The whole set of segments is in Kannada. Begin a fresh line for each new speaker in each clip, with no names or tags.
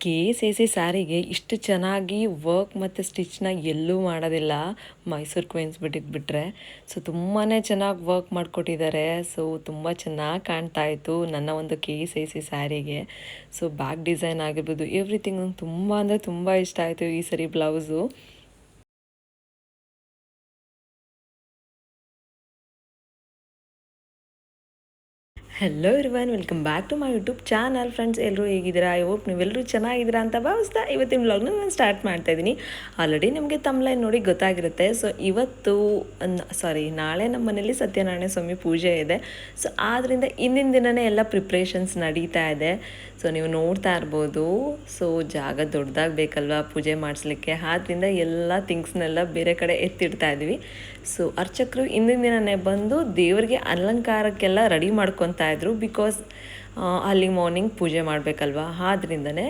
KCC ಸ್ಯಾರಿಗೆ ಇಷ್ಟು ಚೆನ್ನಾಗಿ ವರ್ಕ್ ಮತ್ತು ಸ್ಟಿಚ್ನ ಎಲ್ಲೂ ಮಾಡೋದಿಲ್ಲ ಮೈಸೂರು ಕ್ವೀನ್ಸ್ ಬಿಟ್ಟರೆ. ಸೊ ತುಂಬಾ ಚೆನ್ನಾಗಿ ವರ್ಕ್ ಮಾಡಿಕೊಟ್ಟಿದ್ದಾರೆ. ಸೊ ತುಂಬ ಚೆನ್ನಾಗಿ ಕಾಣ್ತಾ ಇತ್ತು ನನ್ನ ಒಂದು KCC ಸ್ಯಾರಿಗೆ. ಸೊ ಬ್ಯಾಕ್ ಡಿಸೈನ್ ಆಗಿರ್ಬೋದು, ಎವ್ರಿಥಿಂಗ್ ನಂಗೆ ತುಂಬ ಅಂದರೆ ತುಂಬ ಇಷ್ಟ ಆಯಿತು ಈ sari blouse. Hello everyone, welcome back to my YouTube channel. Friends, ಎಲ್ಲರೂ ಹೇಗಿದ್ದೀರಾ? ಐ ಹೋಪ್ ನೀವೆಲ್ಲರೂ ಚೆನ್ನಾಗಿದ್ದೀರಾ ಅಂತ ಭಾವಿಸ್ತಾ ಇವತ್ತಿನ ವ್ಲಾಗ್ನ ನಾನು ಸ್ಟಾರ್ಟ್ ಮಾಡ್ತಾಯಿದ್ದೀನಿ. ಆಲ್ರೆಡಿ ನಿಮಗೆ ತಮ್ಲೈನ್ ನೋಡಿ ಗೊತ್ತಾಗಿರುತ್ತೆ. ಸೊ ನಾಳೆ ನಮ್ಮ ಮನೇಲಿ ಸತ್ಯನಾರಾಯಣ ಸ್ವಾಮಿ ಪೂಜೆ ಇದೆ. ಸೊ ಆದ್ದರಿಂದ ಇಂದಿನ ದಿನವೇ ಎಲ್ಲ ಪ್ರಿಪ್ರೇಷನ್ಸ್ ನಡೀತಾ ಇದೆ. ಸೊ ನೀವು ನೋಡ್ತಾ ಇರ್ಬೋದು. ಸೊ ಜಾಗ ದೊಡ್ಡದಾಗಿ ಬೇಕಲ್ವಾ ಪೂಜೆ ಮಾಡಿಸ್ಲಿಕ್ಕೆ, ಆದ್ದರಿಂದ ಎಲ್ಲ ಥಿಂಗ್ಸ್ನೆಲ್ಲ ಬೇರೆ ಕಡೆ ಎತ್ತಿಡ್ತಾ ಇದ್ವಿ. ಸೊ ಅರ್ಚಕರು ಇಂದಿನ ದಿನವೇ ಬಂದು ದೇವರಿಗೆ ಅಲಂಕಾರಕ್ಕೆಲ್ಲ ರೆಡಿ ಮಾಡ್ಕೊತಾ ಇದ್ರು. ಬಿಕಾಸ್ ಅಲ್ಲಿ ಮಾರ್ನಿಂಗ್ ಪೂಜೆ ಮಾಡಬೇಕಲ್ವ, ಆದ್ರಿಂದನೇ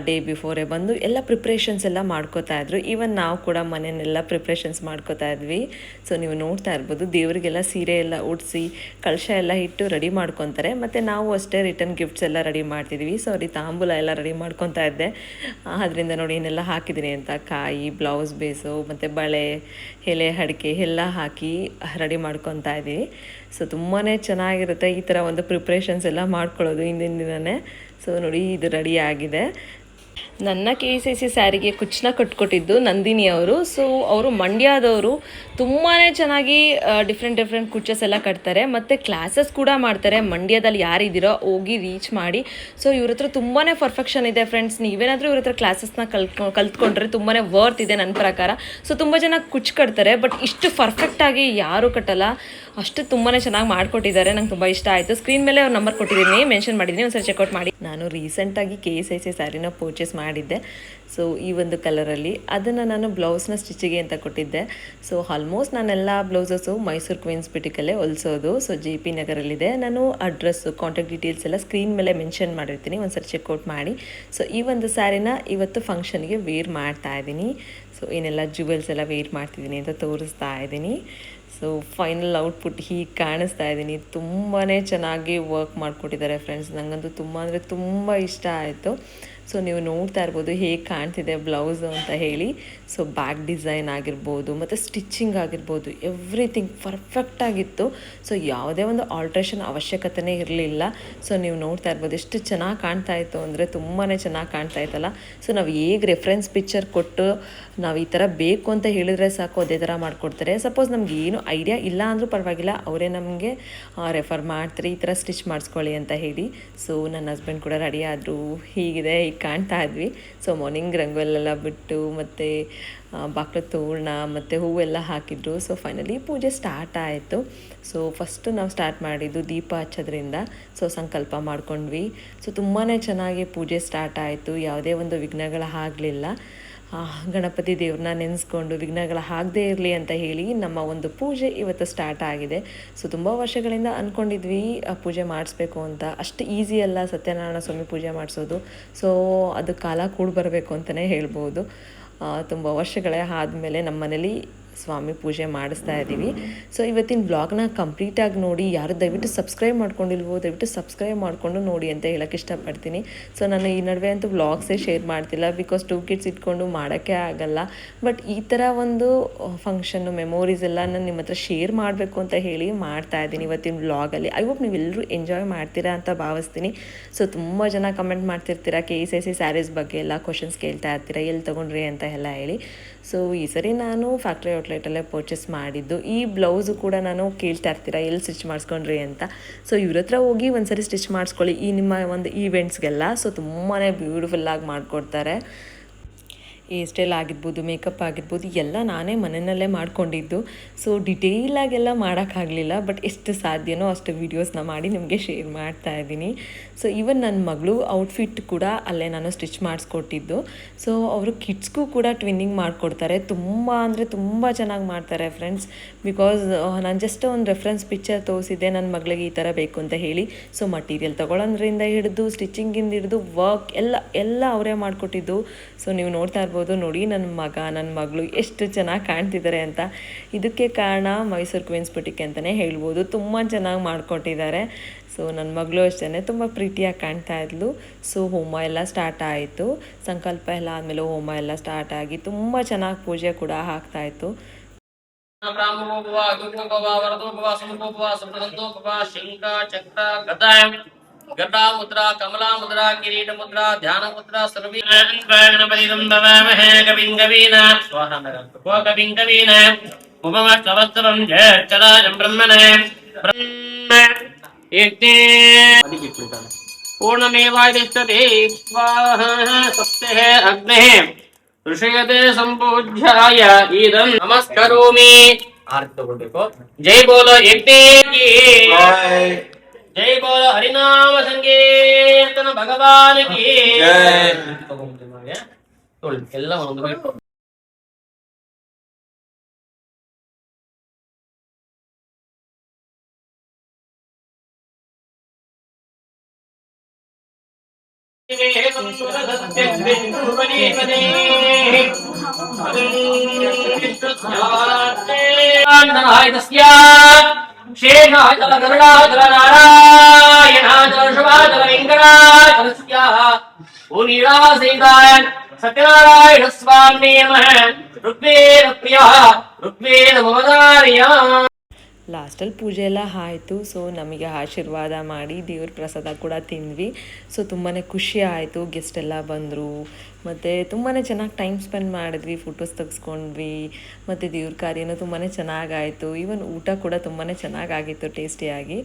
ಡೇ ಬಿಫೋರೇ ಬಂದು ಎಲ್ಲ ಪ್ರಿಪ್ರೇಷನ್ಸ್ ಎಲ್ಲ ಮಾಡ್ಕೋತಾ ಇದ್ರು. ಈವನ್ ನಾವು ಕೂಡ ಮನೆಯನ್ನೆಲ್ಲ ಪ್ರಿಪ್ರೇಷನ್ಸ್ ಮಾಡ್ಕೋತಾ ಇದ್ವಿ. ಸೊ ನೀವು ನೋಡ್ತಾ ಇರ್ಬೋದು, ದೇವರಿಗೆಲ್ಲ ಸೀರೆ ಎಲ್ಲ ಉಡಿಸಿ ಕಳಶ ಎಲ್ಲ ಇಟ್ಟು ರೆಡಿ ಮಾಡ್ಕೊತಾರೆ. ಮತ್ತು ನಾವು ಅಷ್ಟೇ ರಿಟರ್ನ್ ಗಿಫ್ಟ್ಸ್ ಎಲ್ಲ ರೆಡಿ ಮಾಡ್ತಿದ್ವಿ. ಸೊ ತಾಂಬೂಲ ಎಲ್ಲ ರೆಡಿ ಮಾಡ್ಕೊತಾ ಇದ್ದೆ. ಅದರಿಂದ ನೋಡಿ ಏನೆಲ್ಲ ಹಾಕಿದ್ದೀನಿ ಅಂತ, ಕಾಯಿ, ಬ್ಲೌಸ್ ಬೇಸು ಮತ್ತು ಬಳೆ, ಎಲೆ, ಅಡಿಕೆ ಎಲ್ಲ ಹಾಕಿ ರೆಡಿ ಮಾಡ್ಕೊತಾ ಇದ್ದೀವಿ. ಸೊ ತುಂಬಾ ಚೆನ್ನಾಗಿರುತ್ತೆ ಈ ಥರ ಒಂದು ಪ್ರಿಪ್ರೇಷನ್ಸ್ ಎಲ್ಲ ಮಾಡ್ಕೊಳ್ಳೋದು ಹಿಂದಿನ ದಿನವೇ. ಸೊ ನೋಡಿ, ಇದು ರೆಡಿ ಆಗಿದೆ. ನನ್ನ KCC ಸ್ಯಾರಿಗೆ ಕುಚ್ಚನ್ನ ಕಟ್ಕೊಟ್ಟಿದ್ದು ನಂದಿನಿ ಅವರು. ಸೊ ಅವರು ಮಂಡ್ಯದವರು. ತುಂಬಾ ಚೆನ್ನಾಗಿ ಡಿಫ್ರೆಂಟ್ ಕುಚ್ಚಸ್ ಎಲ್ಲ ಕಟ್ತಾರೆ ಮತ್ತು ಕ್ಲಾಸಸ್ ಕೂಡ ಮಾಡ್ತಾರೆ. ಮಂಡ್ಯದಲ್ಲಿ ಯಾರಿದ್ದೀರೋ ಹೋಗಿ ರೀಚ್ ಮಾಡಿ. ಸೊ ಇವ್ರ ಹತ್ರ ತುಂಬಾ ಪರ್ಫೆಕ್ಷನ್ ಇದೆ ಫ್ರೆಂಡ್ಸ್. ನೀವೇನಾದರೂ ಇವ್ರ ಹತ್ರ ಕ್ಲಾಸಸ್ನ ಕಲ್ತ್ಕೊಂಡ್ರೆ ತುಂಬಾ ವರ್ತ್ ಇದೆ ನನ್ನ ಪ್ರಕಾರ. ಸೊ ತುಂಬ ಜನ ಕುಚ್ಚು ಕಟ್ತಾರೆ, ಬಟ್ ಇಷ್ಟು ಪರ್ಫೆಕ್ಟಾಗಿ ಯಾರೂ ಕಟ್ಟಲ್ಲ. ಅಷ್ಟು ತುಂಬಾ ಚೆನ್ನಾಗಿ ಮಾಡಿಕೊಟ್ಟಿದ್ದಾರೆ. ನಂಗೆ ತುಂಬ ಇಷ್ಟ ಆಯಿತು. ಸ್ಕ್ರೀನ್ ಮೇಲೆ ಅವ್ರ ನಂಬರ್ ಕೊಟ್ಟಿದ್ದೀನಿ, ಮೆನ್ಷನ್ ಮಾಡಿದ್ದೀನಿ, ಒಂದ್ಸರಿ ಚೆಕ್ಔಟ್ ಮಾಡಿ. ನಾನು ರೀಸೆಂಟಾಗಿ KCC ಸ್ಯಾರಿನ ಪರ್ಚೇಸ್ ಮಾಡಿದ್ದೆ. ಸೊ ಈ ಒಂದು ಕಲರಲ್ಲಿ ಅದನ್ನು ನಾನು ಬ್ಲೌಸ್ನ ಸ್ಟಿಚಿಗೆ ಅಂತ ಕೊಟ್ಟಿದ್ದೆ. ಸೊ ಆಲ್ಮೋಸ್ಟ್ ನಾನೆಲ್ಲ ಬ್ಲೌಸಸ್ಸು ಮೈಸೂರು ಕ್ವೀನ್ಸ್ ಬಿಟಿಕಲ್ಲೇ ಹೊಲಿಸೋದು. ಸೊ JP ನಗರಲ್ಲಿದೆ. ನಾನು ಅಡ್ರೆಸ್ಸು, ಕಾಂಟ್ಯಾಕ್ಟ್ ಡೀಟೇಲ್ಸ್ ಎಲ್ಲ ಸ್ಕ್ರೀನ್ ಮೇಲೆ ಮೆನ್ಷನ್ ಮಾಡಿರ್ತೀನಿ, ಒಂದ್ಸರಿ ಚೆಕ್ಔಟ್ ಮಾಡಿ. ಸೊ ಈ ಒಂದು ಸ್ಯಾರಿನ ಇವತ್ತು ಫಂಕ್ಷನ್ಗೆ ವೇರ್ ಮಾಡ್ತಾ ಇದ್ದೀನಿ. ಸೊ ಏನೆಲ್ಲ ಜುವೆಲ್ಸ್ ಎಲ್ಲ ವೇರ್ ಮಾಡ್ತಿದ್ದೀನಿ ಅಂತ ತೋರಿಸ್ತಾ ಇದ್ದೀನಿ. ಸೊ ಫೈನಲ್ ಔಟ್ಪುಟ್ ಹೀಗೆ ಕಾಣಿಸ್ತಾ ಇದ್ದೀನಿ. ತುಂಬಾ ಚೆನ್ನಾಗಿ ವರ್ಕ್ ಮಾಡಿಕೊಟ್ಟಿದ್ದಾರೆ ಫ್ರೆಂಡ್ಸ್. ನನಗಂತೂ ತುಂಬ ಅಂದರೆ ತುಂಬ ಇಷ್ಟ ಆಯಿತು. ಸೊ ನೀವು ನೋಡ್ತಾ ಇರ್ಬೋದು ಹೇಗೆ ಕಾಣ್ತಿದೆ ಬ್ಲೌಸು ಅಂತ ಹೇಳಿ. ಸೊ ಬ್ಯಾಕ್ ಡಿಸೈನ್ ಆಗಿರ್ಬೋದು ಮತ್ತು ಸ್ಟಿಚ್ಚಿಂಗ್ ಆಗಿರ್ಬೋದು, ಎವ್ರಿಥಿಂಗ್ ಪರ್ಫೆಕ್ಟಾಗಿತ್ತು. ಸೊ ಯಾವುದೇ ಒಂದು ಆಲ್ಟ್ರೇಷನ್ ಅವಶ್ಯಕತೆಯೇ ಇರಲಿಲ್ಲ. ಸೊ ನೀವು ನೋಡ್ತಾ ಇರ್ಬೋದು ಎಷ್ಟು ಚೆನ್ನಾಗಿ ಕಾಣ್ತಾ ಇತ್ತು ಅಂದರೆ ತುಂಬಾ ಚೆನ್ನಾಗಿ ಕಾಣ್ತಾ ಇತ್ತಲ್ಲ. ಸೊ ನಾವು ಹೇಗೆ ರೆಫರೆನ್ಸ್ ಪಿಕ್ಚರ್ ಕೊಟ್ಟು ನಾವು ಈ ಥರ ಬೇಕು ಅಂತ ಹೇಳಿದ್ರೆ ಸಾಕು, ಅದೇ ಥರ ಮಾಡಿಕೊಡ್ತಾರೆ. ಸಪೋಸ್ ನಮ್ಗೆ ಏನು ಐಡಿಯಾ ಇಲ್ಲ ಅಂದರೂ ಪರವಾಗಿಲ್ಲ, ಅವರೇ ನಮಗೆ ರೆಫರ್ ಮಾಡ್ತಾರೆ ಈ ಥರ ಸ್ಟಿಚ್ ಮಾಡಿಸ್ಕೊಳ್ಳಿ ಅಂತ ಹೇಳಿ. ಸೊ ನನ್ನ ಹಸ್ಬೆಂಡ್ ಕೂಡ ರೆಡಿ ಆದರು. ಹೀಗಿದೆ, ಈಗ ಕಾಣ್ತಾ ಇದ್ವಿ. ಸೊ ಮಾರ್ನಿಂಗ್ ರಂಗೋಲೆಲ್ಲ ಬಿಟ್ಟು ಮತ್ತು ಬಾಕ್ಲ ತೋರಣ ಮತ್ತು ಹೂವೆಲ್ಲ ಹಾಕಿದ್ರು. ಸೊ ಫೈನಲಿ ಪೂಜೆ ಸ್ಟಾರ್ಟ್ ಆಯಿತು. ಸೊ ಫಸ್ಟು ನಾವು ಸ್ಟಾರ್ಟ್ ಮಾಡಿದ್ದು ದೀಪ ಹಚ್ಚೋದ್ರಿಂದ. ಸೊ ಸಂಕಲ್ಪ ಮಾಡ್ಕೊಂಡ್ವಿ. ಸೊ ತುಂಬಾ ಚೆನ್ನಾಗಿ ಪೂಜೆ ಸ್ಟಾರ್ಟ್ ಆಯಿತು. ಯಾವುದೇ ಒಂದು ಆಗಲಿಲ್ಲ. ಗಣಪತಿ ದೇವ್ರನ್ನ ನೆನೆಸ್ಕೊಂಡು ವಿಘ್ನಗಳ ಆಗದೇ ಇರಲಿ ಅಂತ ಹೇಳಿ ನಮ್ಮ ಒಂದು ಪೂಜೆ ಇವತ್ತು ಸ್ಟಾರ್ಟ್ ಆಗಿದೆ. ಸೊ ತುಂಬ ವರ್ಷಗಳಿಂದ ಅಂದ್ಕೊಂಡಿದ್ವಿ ಪೂಜೆ ಮಾಡಿಸ್ಬೇಕು ಅಂತ. ಅಷ್ಟು ಈಸಿ ಅಲ್ಲ ಸತ್ಯನಾರಾಯಣ ಸ್ವಾಮಿ ಪೂಜೆ ಮಾಡಿಸೋದು. ಸೊ ಅದು ಕಾಲ ಕೂಡ ಬರಬೇಕು ಅಂತಲೇ ಹೇಳ್ಬೋದು. ತುಂಬ ವರ್ಷಗಳೇ ಆದಮೇಲೆ ನಮ್ಮ ಮನೇಲಿ ಸ್ವಾಮಿ ಪೂಜೆ ಮಾಡಿಸ್ತಾ ಇದ್ದೀವಿ. ಸೊ ಇವತ್ತಿನ ಬ್ಲಾಗ್ನ ಕಂಪ್ಲೀಟಾಗಿ ನೋಡಿ. ಯಾರು ದಯವಿಟ್ಟು ಸಬ್ಸ್ಕ್ರೈಬ್ ಮಾಡ್ಕೊಂಡಿಲ್ವೋ ದಯವಿಟ್ಟು ಸಬ್ಸ್ಕ್ರೈಬ್ ಮಾಡಿಕೊಂಡು ನೋಡಿ ಅಂತ ಹೇಳೋಕ್ಕೆ ಇಷ್ಟಪಡ್ತೀನಿ. ಸೊ ನಾನು ಈ ನಡುವೆ ಅಂತೂ ಬ್ಲಾಗ್ಸೇ ಶೇರ್ ಮಾಡ್ತಿಲ್ಲ, ಬಿಕಾಸ್ 2 ಕಿಡ್ಸ್ ಇಟ್ಕೊಂಡು ಮಾಡೋಕ್ಕೆ ಆಗಲ್ಲ. ಬಟ್ ಈ ಥರ ಒಂದು ಫಂಕ್ಷನ್ನು ಮೆಮೊರೀಸ್ ಎಲ್ಲ ನಾನು ನಿಮ್ಮ ಹತ್ರ ಶೇರ್ ಮಾಡಬೇಕು ಅಂತ ಹೇಳಿ ಮಾಡ್ತಾ ಇದ್ದೀನಿ ಇವತ್ತಿನ ಬ್ಲಾಗಲ್ಲಿ. ಐ ಹೋಪ್ ನೀವೆಲ್ಲರೂ ಎಂಜಾಯ್ ಮಾಡ್ತೀರಾ ಅಂತ ಭಾವಿಸ್ತೀನಿ. ಸೊ ತುಂಬ ಜನ ಕಮೆಂಟ್ ಮಾಡ್ತಿರ್ತೀರಾ KCC ಸ್ಯಾರೀಸ್ ಬಗ್ಗೆ ಎಲ್ಲ ಕ್ವಶನ್ಸ್ ಕೇಳ್ತಾ ಇರ್ತೀರಾ, ಎಲ್ಲಿ ತೊಗೊಂಡ್ರಿ ಅಂತ ಎಲ್ಲ ಹೇಳಿ. ಸೊ ಈ ಸರಿ ನಾನು ಫ್ಯಾಕ್ಟ್ರಿ ಔಟ್ಲೆಟಲ್ಲೇ ಪರ್ಚೇಸ್ ಮಾಡಿದ್ದು. ಈ ಬ್ಲೌಸು ಕೂಡ ನಾನು ಕೇಳ್ತಾ ಇರ್ತೀರಾ ಎಲ್ಲಿ ಸ್ಟಿಚ್ ಮಾಡಿಸ್ಕೊಂಡ್ರಿ ಅಂತ. ಸೊ ಇವ್ರ ಹತ್ರ ಹೋಗಿ ಒಂದ್ಸರಿ ಸ್ಟಿಚ್ ಮಾಡಿಸ್ಕೊಳ್ಳಿ ಈ ನಿಮ್ಮ ಒಂದು ಈವೆಂಟ್ಸ್ಗೆಲ್ಲ. ಸೊ ತುಂಬಾ ಬ್ಯೂಟಿಫುಲ್ಲಾಗಿ ಮಾಡಿಕೊಡ್ತಾರೆ. ಹೇರ್ ಸ್ಟೈಲ್ ಆಗಿರ್ಬೋದು, ಮೇಕಪ್ ಆಗಿರ್ಬೋದು ಎಲ್ಲ ನಾನೇ ಮನೆಯಲ್ಲೇ ಮಾಡ್ಕೊಂಡಿದ್ದು. ಸೊ ಡಿಟೇಲಾಗೆಲ್ಲ ಮಾಡೋಕ್ಕಾಗಲಿಲ್ಲ, ಬಟ್ ಎಷ್ಟು ಸಾಧ್ಯನೋ ಅಷ್ಟು ವೀಡಿಯೋಸ್ನ ಮಾಡಿ ನಿಮಗೆ ಶೇರ್ ಮಾಡ್ತಾ ಇದ್ದೀನಿ. ಸೊ ಈವನ್ ನನ್ನ ಮಗಳು ಔಟ್ಫಿಟ್ ಕೂಡ ಅಲ್ಲೇ ನಾನು ಸ್ಟಿಚ್ ಮಾಡಿಸ್ಕೊಟ್ಟಿದ್ದು. ಸೊ ಅವರು ಕಿಡ್ಸ್ಗೂ ಕೂಡ ಟ್ವಿನ್ನಿಂಗ್ ಮಾಡಿಕೊಡ್ತಾರೆ. ತುಂಬ ಅಂದರೆ ತುಂಬ ಚೆನ್ನಾಗಿ ಮಾಡ್ತಾರೆ ಫ್ರೆಂಡ್ಸ್. ಬಿಕಾಸ್ ನಾನು ಜಸ್ಟ್ ಒಂದು ರೆಫರೆನ್ಸ್ ಪಿಕ್ಚರ್ ತೋರಿಸಿದ್ದೆ ನನ್ನ ಮಗಳಿಗೆ ಈ ಥರ ಬೇಕು ಅಂತ ಹೇಳಿ. ಸೊ ಮಟೀರಿಯಲ್ ತೊಗೊಳೋದ್ರಿಂದ ಹಿಡಿದು ಸ್ಟಿಚಿಂಗಿಂದ ಹಿಡಿದು ವರ್ಕ್ ಎಲ್ಲ ಅವರೇ ಮಾಡಿಕೊಟ್ಟಿದ್ದು. ಸೊ ನೀವು ನೋಡ್ತಾ ಇರ್ಬೋದು ನೋಡಿ, ನನ್ನ ಮಗ ನನ್ನ ಮಗಳು ಎಷ್ಟು ಚೆನ್ನಾಗಿ ಕಾಣ್ತಿದ್ದಾರೆ ಅಂತ. ಇದಕ್ಕೆ ಕಾರಣ ಮೈಸೂರು ಕ್ವೀನ್ಸ್ ಬುಟಿಕ್ ಅಂತಲೇ ಹೇಳ್ಬೋದು. ತುಂಬ ಚೆನ್ನಾಗಿ ಮಾಡಿಕೊಟ್ಟಿದ್ದಾರೆ. ಸೊ ಸೊ ನನ್ನ ಮಗಳು ಅಷ್ಟೇ ತುಂಬ ಪ್ರೀತಿಯಾಗಿ ಕಾಣ್ತಾ ಇದ್ಲು. ಸೊ ಹೋಮ ಎಲ್ಲ ಸ್ಟಾರ್ಟ್ ಆಯಿತು. ಸಂಕಲ್ಪ ಎಲ್ಲ ಆದಮೇಲೆ ಹೋಮ ಎಲ್ಲ ಸ್ಟಾರ್ಟ್ ಆಗಿ ತುಂಬ ಚೆನ್ನಾಗಿ ಪೂಜೆ ಕೂಡ ಆಗ್ತಾಯಿತ್ತು.
गदा मुद्रा कमला मुद्रा किरीट मुद्रा ध्यान मुद्रा सर्वी गणपतिं नमामहे कविं कवीना स्वाहा कविं कवीना उपमस्तवस्त्रं जयचराजं ब्रह्मणे यज्ञे पूर्णमेवादिष्टते स्वाहा सप्तः अग्नेः ऋषयते संपूज्याय इदं नमस्करोमि आरती तगोಬೇಕು जय बोलो यज्ञे की जय बोलो हरिनाम संकीर्तन भगवान की जय ಎಲ್ಲ ಒಂದು ಬಿಟ್ಟು शेषाचल गरुडाचल नारायणाचल शुभाचल वेंकटाचलस्य मुनिरासीताय सत्यनारायण स्वामी नमः ऋग्वेद प्रियः ऋग्वेद ममदार्य.
ಲಾಸ್ಟಲ್ಲಿ ಪೂಜೆ ಎಲ್ಲ ಆಯಿತು. ಸೊ ನಮಗೆ ಆಶೀರ್ವಾದ ಮಾಡಿ ದೇವ್ರ ಪ್ರಸಾದ ಕೂಡ ತಿಂದ್ವಿ. ಸೊ ತುಂಬಾ ಖುಷಿ ಆಯಿತು. ಗೆಸ್ಟ್ ಎಲ್ಲ ಬಂದರು ಮತ್ತು ತುಂಬಾ ಚೆನ್ನಾಗಿ ಟೈಮ್ ಸ್ಪೆಂಡ್ ಮಾಡಿದ್ವಿ, ಫೋಟೋಸ್ ತೆಗೆಸ್ಕೊಂಡ್ವಿ ಮತ್ತು ದೇವ್ರ ಕಾರ್ಯನೂ ತುಂಬಾ ಚೆನ್ನಾಗಾಯಿತು. ಈವನ್ ಊಟ ಕೂಡ ತುಂಬಾ ಚೆನ್ನಾಗಾಗಿತ್ತು, ಟೇಸ್ಟಿಯಾಗಿ.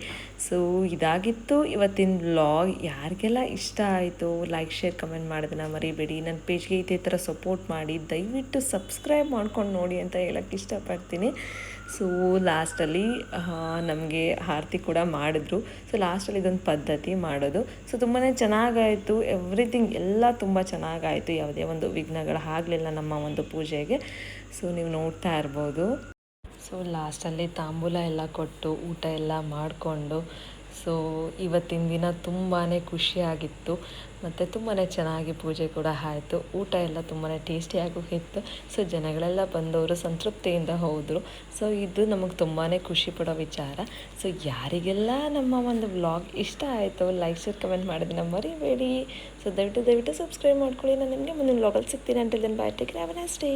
ಸೊ ಇದಾಗಿತ್ತು ಇವತ್ತಿನ ವ್ಲಾಗ್. ಯಾರಿಗೆಲ್ಲ ಇಷ್ಟ ಆಯಿತು ಲೈಕ್ ಶೇರ್ ಕಮೆಂಟ್ ಮಾಡೋದನ್ನ ಮರಿಬೇಡಿ. ನನ್ನ ಪೇಜ್ಗೆ ಇದೇ ಥರ ಸಪೋರ್ಟ್ ಮಾಡಿ, ದಯವಿಟ್ಟು ಸಬ್ಸ್ಕ್ರೈಬ್ ಮಾಡ್ಕೊಂಡು ನೋಡಿ ಅಂತ ಹೇಳೋಕ್ಕೆ ಇಷ್ಟಪಡ್ತೀನಿ. ಸೊ ಲಾಸ್ಟಲ್ಲಿ ನಮಗೆ ಆರತಿ ಕೂಡ ಮಾಡಿದ್ರು. ಸೊ ಲಾಸ್ಟಲ್ಲಿ ಇದೊಂದು ಪದ್ಧತಿ ಮಾಡೋದು. ಸೊ ತುಂಬಾ ಚೆನ್ನಾಗಾಯಿತು. ಎವ್ರಿಥಿಂಗ್ ಎಲ್ಲ ತುಂಬ ಚೆನ್ನಾಗಾಯಿತು. ಯಾವುದೇ ಒಂದು ವಿಘ್ನಗಳು ಆಗಲಿಲ್ಲ ನಮ್ಮ ಒಂದು ಪೂಜೆಗೆ. ಸೊ ನೀವು ನೋಡ್ತಾ ಇರ್ಬೋದು. ಸೊ ಲಾಸ್ಟಲ್ಲಿ ತಾಂಬೂಲ ಎಲ್ಲ ಕೊಟ್ಟು ಊಟ ಎಲ್ಲ ಮಾಡಿಕೊಂಡು, ಸೊ ಇವತ್ತಿನ ದಿನ ತುಂಬಾ ಖುಷಿಯಾಗಿತ್ತು ಮತ್ತು ತುಂಬಾ ಚೆನ್ನಾಗಿ ಪೂಜೆ ಕೂಡ ಆಯಿತು. ಊಟ ಎಲ್ಲ ತುಂಬಾ ಟೇಸ್ಟಿಯಾಗೂ ಇತ್ತು. ಸೊ ಜನಗಳೆಲ್ಲ ಬಂದವರು ಸಂತೃಪ್ತಿಯಿಂದ ಹೋದರು. ಸೊ ಇದು ನಮಗೆ ತುಂಬಾ ಖುಷಿ ಪಡೋ ವಿಚಾರ. ಸೊ ಯಾರಿಗೆಲ್ಲ ನಮ್ಮ ಒಂದು ವ್ಲಾಗ್ ಇಷ್ಟ ಆಯಿತು ಲೈಕ್ ಶೇರ್ ಕಮೆಂಟ್ ಮಾಡೋದನ್ನ ಮರಿಬೇಡಿ. ಸೊ ದಯವಿಟ್ಟು ಸಬ್ಸ್ಕ್ರೈಬ್ ಮಾಡ್ಕೊಳ್ಳಿ. ನಾನು ನಿಮಗೆ ಮುಂದಿನ ವ್ಲಾಗಲ್ಲಿ ಸಿಗ್ತೀನಿ. Until then bye, take care, have a nice day.